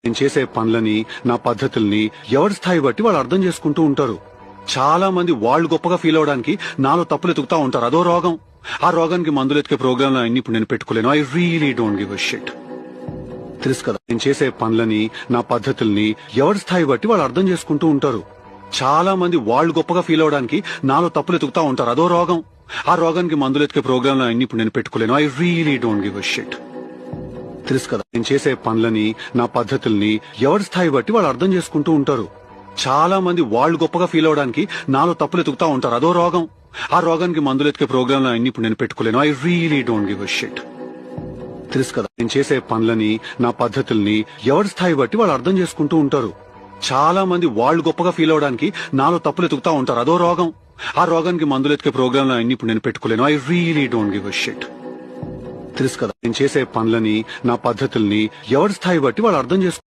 నేను చేసే పనులని, నా పద్ధతుల్ని ఎవరి స్థాయి బట్టి వాళ్ళు అర్థం చేసుకుంటూ ఉంటారు. చాలా మంది వాళ్ళు గొప్పగా ఫీల్ అవడానికి నాలో తప్పులు ఎతుకుతా ఉంటారు. అదో రోగం. ఆ రోగానికి మందులు ఎతికే ప్రోగ్రాంలు అన్ని ఇప్పుడు నేను పెట్టుకోలేను. I really don't give a shit. తెలుసు కదా, నేను చేసే పనులని, నా పద్ధతుల్ని ఎవరి స్థాయి బట్టి వాళ్ళు అర్థం చేసుకుంటూ ఉంటారు. చాలా మంది వాళ్ళు గొప్పగా ఫీల్ అవడానికి నాలో తప్పులు ఎతుకుతా ఉంటారు. అదో రోగం. ఆ రోగానికి మందులు ఎతికే ప్రోగ్రాంలు అన్ని ఇప్పుడు నేను పెట్టుకోలేను. I really don't give a shit. తెలుసు కదా, నేను చేసే పనులని, నా పద్ధతుల్ని ఎవరి స్థాయి బట్టి వాళ్ళు అర్థం చేసుకుంటూ ఉంటారు. చాలా మంది వాళ్ళు గొప్పగా ఫీల్ అవడానికి నాలో తప్పులు ఎతుకుతా ఉంటారు. అదో రోగం. ఆ రోగానికి మందులు ఎతికే ప్రోగ్రాంలు అన్ని ఇప్పుడు నేను పెట్టుకోలేను. I really don't give a shit. తెలుసు కదా, నేను చేసే పనులని, నా పద్ధతుల్ని ఎవరి స్థాయి బట్టి వాళ్ళు అర్థం చేసుకుంటూ ఉంటారు. చాలా మంది వాళ్ళు గొప్పగా ఫీల్ అవడానికి నాలో తప్పులు ఎతుకుతా ఉంటారు. అదో రోగం. ఆ రోగానికి మందులు ఎతికే ప్రోగ్రాంలు అన్ని ఇప్పుడు నేను పెట్టుకోలేను. I really don't give a shit. తెలుసు కదా, నేను చేసే పనులని, నా పద్ధతుల్ని ఎవరి స్థాయి బట్టి వాళ్ళు అర్థం చేసుకుంటూ